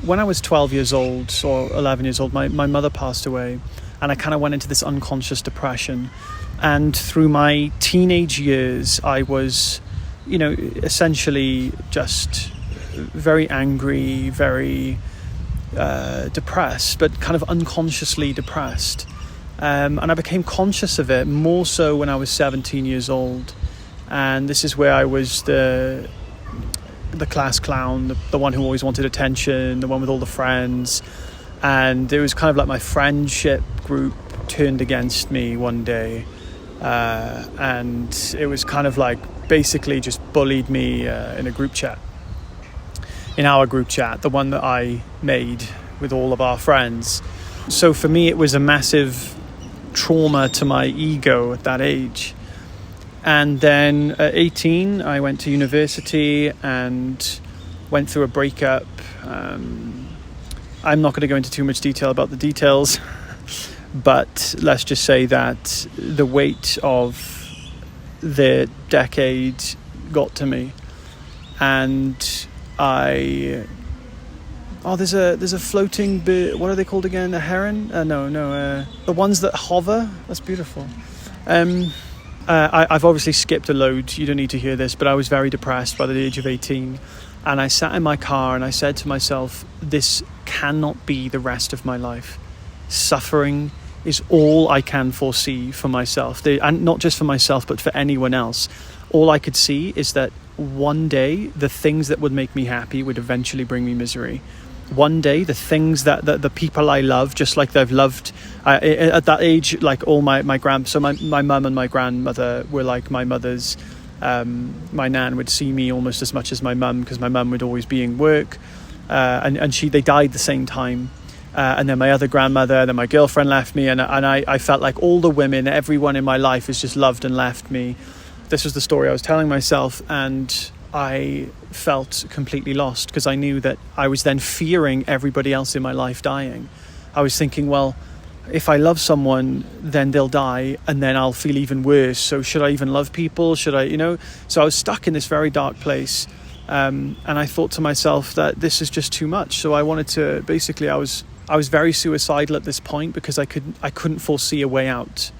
when I was 12 years old or 11 years old, my mother passed away, and I kind of went into this unconscious depression. And through my teenage years, I was, essentially just very angry, very depressed, but kind of unconsciously depressed. And I became conscious of it more so when I was 17 years old. And this is where I was the class clown, the one who always wanted attention, the one with all the friends. And it was kind of like my friendship group turned against me one day. And it was kind of like basically just bullied me in a group chat. In our group chat, the one that I made with all of our friends. So for me, it was a massive trauma to my ego at that age. And then at 18, I went to university and went through a breakup. I'm not going to go into too much detail about the details, but let's just say that the weight of the decade got to me. And there's a floating bird. What are they called again? A heron? The ones that hover. That's beautiful. I've obviously skipped a load. You don't need to hear this, but I was very depressed by the age of 18. And I sat in my car and I said to myself, this cannot be the rest of my life. Suffering is all I can foresee for myself. And not just for myself, but for anyone else. All I could see is that one day, the things that would make me happy would eventually bring me misery. One day, the things that the people I love, just like they've loved at that age, like all my mum and my grandmother were like my mother's. My nan would see me almost as much as my mum, because my mum would always be in work, and they died the same time. And then my other grandmother, then my girlfriend left me, and I felt like all the women, everyone in my life has just loved and left me. This was the story I was telling myself, and I felt completely lost because I knew that I was then fearing everybody else in my life dying. I was thinking, well, if I love someone, then they'll die, and then I'll feel even worse. So should I even love people? Should I, So I was stuck in this very dark place, and I thought to myself that this is just too much. So I wanted to, basically, I was very suicidal at this point because I couldn't foresee a way out.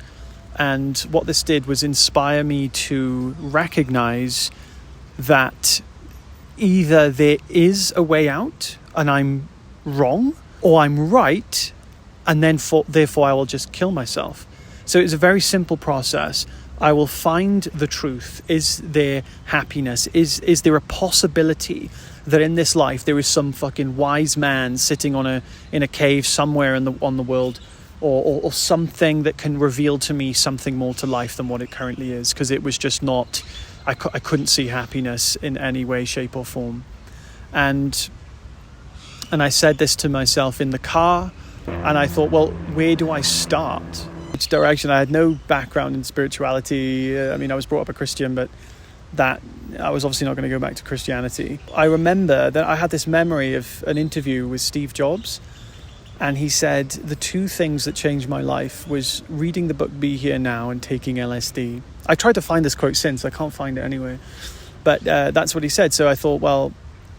And what this did was inspire me to recognize that either there is a way out and I'm wrong, or I'm right, and then therefore I will just kill myself. So it's a very simple process. I will find the truth. Is there happiness? Is there a possibility that in this life there is some fucking wise man sitting in a cave somewhere on the world, or something that can reveal to me something more to life than what it currently is? Because it was just not, I couldn't see happiness in any way, shape or form. And I said this to myself in the car, and I thought, well, where do I start? Which direction? I had no background in spirituality. I was brought up a Christian, but that I was obviously not going to go back to Christianity. I remember that I had this memory of an interview with Steve Jobs, and he said the two things that changed my life was reading the book Be Here Now and taking LSD. I tried to find this quote since, I can't find it anyway, but that's what he said. So I thought, well,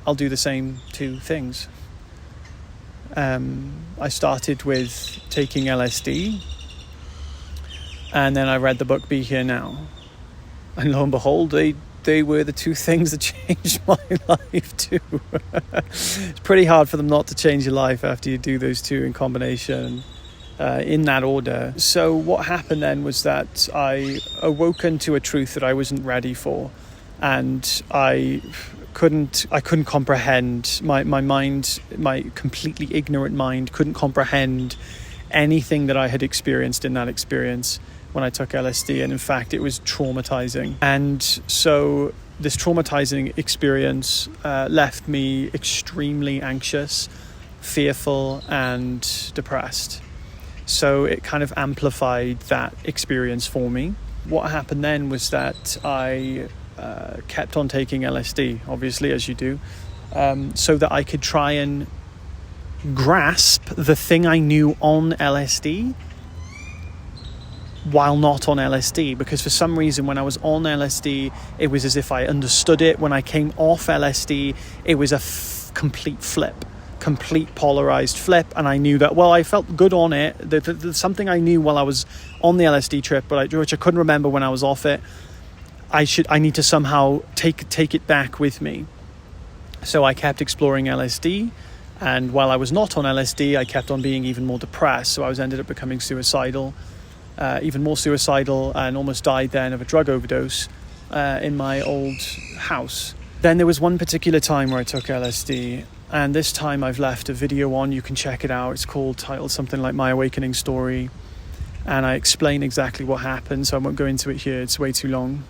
I'll do the same two things. I started with taking LSD, and then I read the book Be Here Now, and lo and behold, they were the two things that changed my life too. It's pretty hard for them not to change your life after you do those two in combination, in that order. So what happened then was that I awoken to a truth that I wasn't ready for, and I couldn't comprehend. My mind, my completely ignorant mind, couldn't comprehend anything that I had experienced in that experience when I took LSD, and in fact it was traumatizing. And so this traumatizing experience left me extremely anxious, fearful and depressed. So it kind of amplified that experience for me. What happened then was that I kept on taking LSD, obviously, as you do, so that I could try and grasp the thing I knew on LSD while not on LSD, because for some reason when I was on LSD it was as if I understood it. When I came off LSD it was a complete flip, complete polarized flip, and I knew that, well, I felt good on it. There's something I knew while I was on the LSD trip, which I couldn't remember when I was off it. I need to somehow take it back with me. So I kept exploring LSD, and while I was not on LSD, I kept on being even more depressed. So I ended up becoming suicidal, even more suicidal, and almost died then of a drug overdose in my old house. Then there was one particular time where I took LSD, and this time I've left a video on. You can check it out. It's titled something like My Awakening Story, and I explain exactly what happened, so I won't go into it here. It's way too long.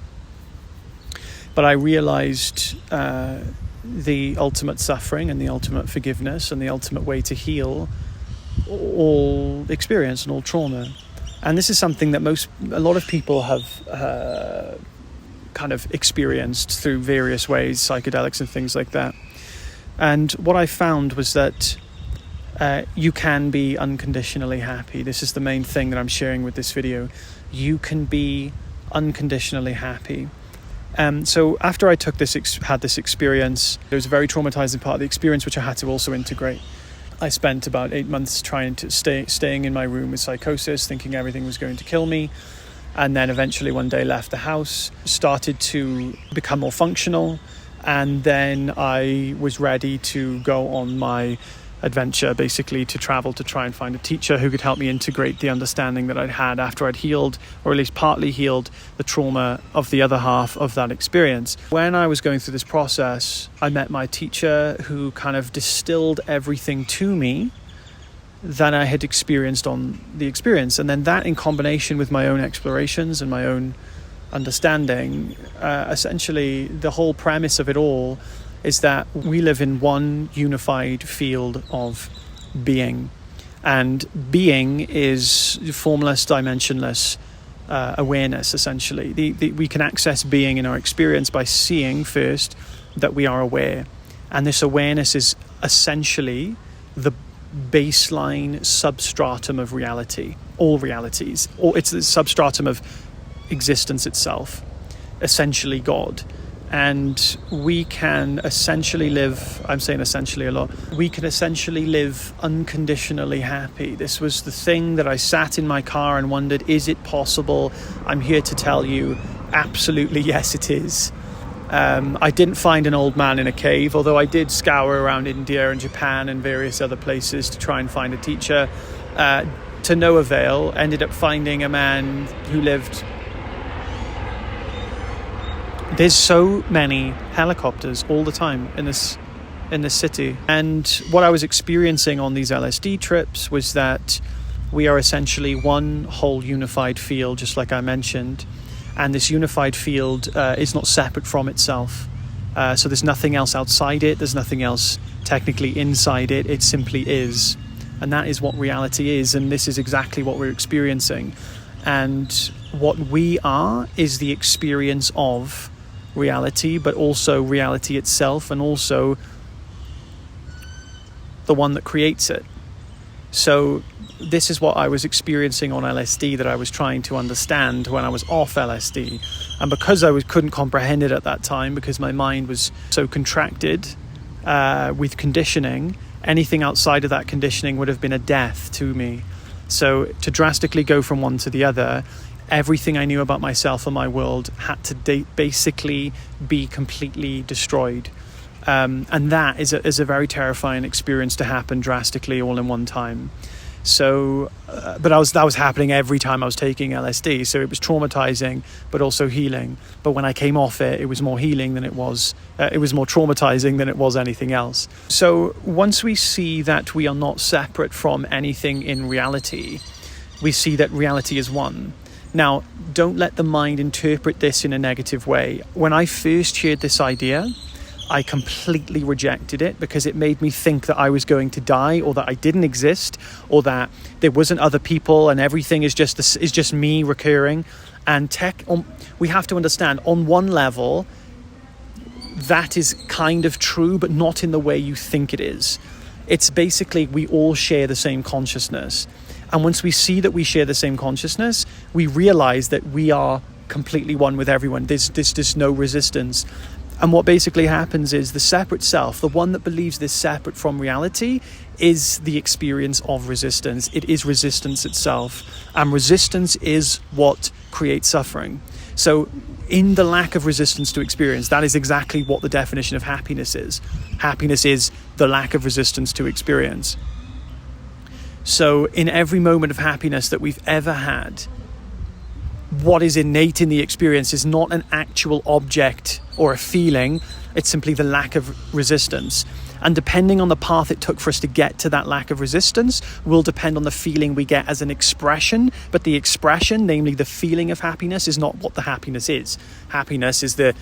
But I realized the ultimate suffering and the ultimate forgiveness and the ultimate way to heal all experience and all trauma. And this is something that a lot of people have kind of experienced through various ways, psychedelics and things like that. And what I found was that you can be unconditionally happy. This is the main thing that I'm sharing with this video. You can be unconditionally happy. So after I had this experience, it was a very traumatizing part of the experience, which I had to also integrate. I spent about 8 months trying to staying in my room with psychosis, thinking everything was going to kill me. And then eventually one day left the house, started to become more functional. And then I was ready to go on my adventure, basically to travel to try and find a teacher who could help me integrate the understanding that I'd had after I'd healed, or at least partly healed, the trauma of the other half of that experience. When I was going through this process, I met my teacher, who kind of distilled everything to me that I had experienced on the experience. And then that, in combination with my own explorations and my own understanding, essentially the whole premise of it all is that we live in one unified field of being. And being is formless, dimensionless awareness, essentially. We can access being in our experience by seeing first that we are aware. And this awareness is essentially the baseline substratum of reality, all realities. Or it's the substratum of existence itself, essentially God. And we can essentially live, I'm saying essentially a lot, we can essentially live unconditionally happy. This was the thing that I sat in my car and wondered, is it possible? I'm here to tell you, absolutely yes it is. I didn't find an old man in a cave, although I did scour around India and Japan and various other places to try and find a teacher. To no avail. Ended up finding a man who lived... There's so many helicopters all the time in this city. And what I was experiencing on these LSD trips was that we are essentially one whole unified field, just like I mentioned. And this unified field is not separate from itself. So there's nothing else outside it. There's nothing else technically inside it. It simply is. And that is what reality is. And this is exactly what we're experiencing. And what we are is the experience of reality, but also reality itself, and also the one that creates it. So this is what I was experiencing on LSD, that I was trying to understand when I was off LSD. And because I couldn't comprehend it at that time, because my mind was so contracted with conditioning, anything outside of that conditioning would have been a death to me. So to drastically go from one to the other, everything I knew about myself and my world had to basically be completely destroyed. And that is a very terrifying experience to happen drastically all in one time. So, but that was happening every time I was taking LSD. So it was traumatizing, but also healing. But when I came off it, it was more healing than it was more traumatizing than it was anything else. So once we see that we are not separate from anything in reality, we see that reality is one. Now, don't let the mind interpret this in a negative way. When I first heard this idea, I completely rejected it, because it made me think that I was going to die, or that I didn't exist, or that there wasn't other people and everything is just me recurring. And we have to understand, on one level, that is kind of true, but not in the way you think it is. It's basically, we all share the same consciousness. And once we see that we share the same consciousness, we realize that we are completely one with everyone. There's no resistance. And what basically happens is the separate self, the one that believes this separate from reality, is the experience of resistance. It is resistance itself. And resistance is what creates suffering. So in the lack of resistance to experience, that is exactly what the definition of happiness is. Happiness is the lack of resistance to experience. So in every moment of happiness that we've ever had, what is innate in the experience is not an actual object or a feeling. It's simply the lack of resistance. And depending on the path it took for us to get to that lack of resistance will depend on the feeling we get as an expression. But the expression, namely the feeling of happiness, is not what the happiness is. Happiness is the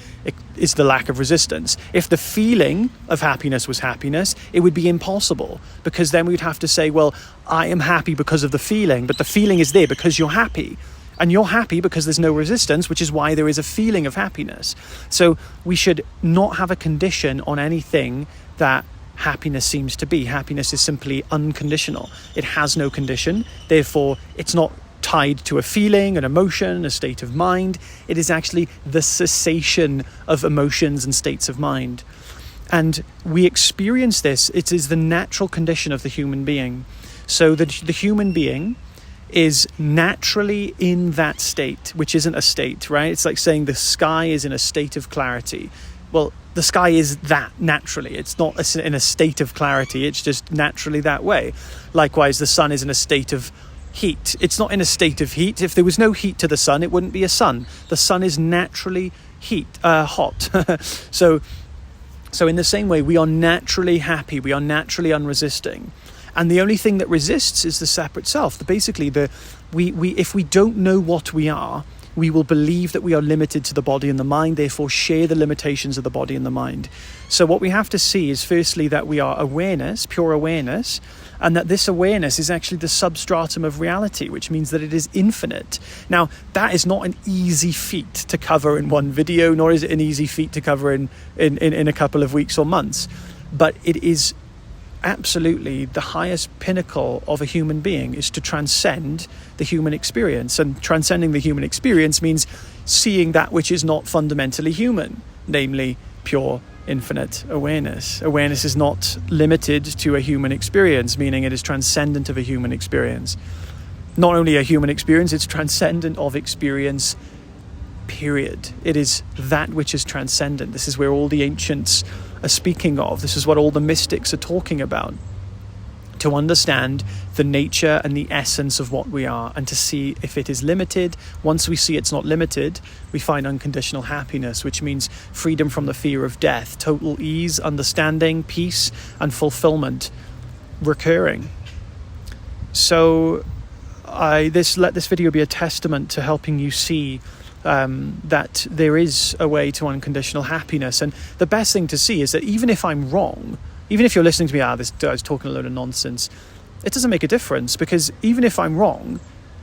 lack of resistance. If the feeling of happiness was happiness, it would be impossible, because then we'd have to say, well, I am happy because of the feeling, but the feeling is there because you're happy. And you're happy because there's no resistance, which is why there is a feeling of happiness. So we should not have a condition on anything that happiness seems to be. Happiness is simply unconditional. It has no condition. Therefore, it's not tied to a feeling, an emotion, a state of mind. It is actually the cessation of emotions and states of mind. And we experience this. It is the natural condition of the human being. So the human being is naturally in that state, which isn't a state, right? It's like saying the sky is in a state of clarity. Well, the sky is that naturally. It's not in a state of clarity. It's just naturally that way. Likewise, the sun is in a state of heat. It's not in a state of heat. If there was no heat to the sun, it wouldn't be a sun. The sun is naturally hot. So in the same way, we are naturally happy. We are naturally unresisting. And the only thing that resists is the separate self. Basically, if we don't know what we are, we will believe that we are limited to the body and the mind, therefore share the limitations of the body and the mind. So what we have to see is firstly that we are awareness, pure awareness, and that this awareness is actually the substratum of reality, which means that it is infinite. Now, that is not an easy feat to cover in one video, nor is it an easy feat to cover in a couple of weeks or months. But it is absolutely the highest pinnacle of a human being, is to transcend the human experience. And transcending the human experience means seeing that which is not fundamentally human, namely pure infinite awareness. Awareness is not limited to a human experience, meaning it is transcendent of a human experience. Not only a human experience, it's transcendent of experience, period. It is that which is transcendent. This is where all the ancients are speaking of. This is what all the mystics are talking about. To understand the nature and the essence of what we are, and to see if it is limited. Once we see it's not limited, we find unconditional happiness, which means freedom from the fear of death, total ease, understanding, peace, and fulfillment recurring. So let this video be a testament to helping you see that there is a way to unconditional happiness. And the best thing to see is that even if I'm wrong, even if you're listening to me, this guy's talking a load of nonsense, it doesn't make a difference, because even if I'm wrong,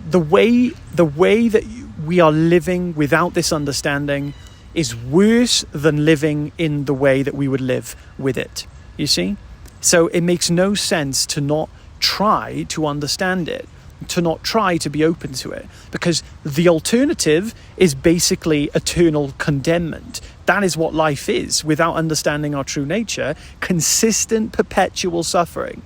the way that we are living without this understanding is worse than living in the way that we would live with it. You see? So it makes no sense to not try to understand it, to not try to be open to it, because the alternative is basically eternal condemnment. That is what life is without understanding our true nature: consistent, perpetual suffering.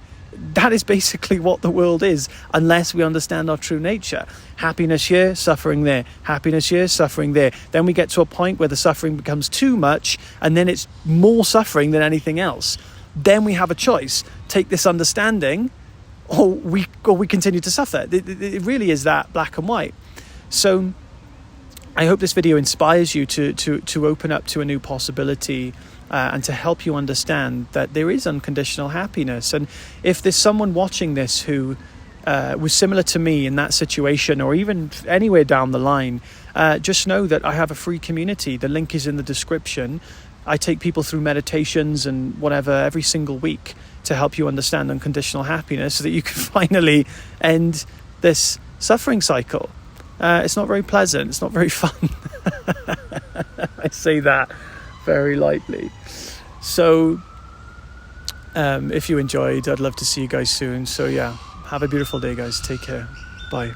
That is basically what the world is, unless we understand our true nature. Happiness here, suffering there. Happiness here, suffering there. Then we get to a point where the suffering becomes too much, and then it's more suffering than anything else. Then we have a choice: take this understanding, or we continue to suffer. It really is that black and white. So I hope this video inspires you to open up to a new possibility, and to help you understand that there is unconditional happiness. And if there's someone watching this who was similar to me in that situation, or even anywhere down the line, just know that I have a free community. The link is in the description. I take people through meditations and whatever every single week to help you understand unconditional happiness, so that you can finally end this suffering cycle. It's not very pleasant. It's not very fun. I say that very lightly. So if you enjoyed, I'd love to see you guys soon. So yeah, have a beautiful day, guys. Take care. Bye.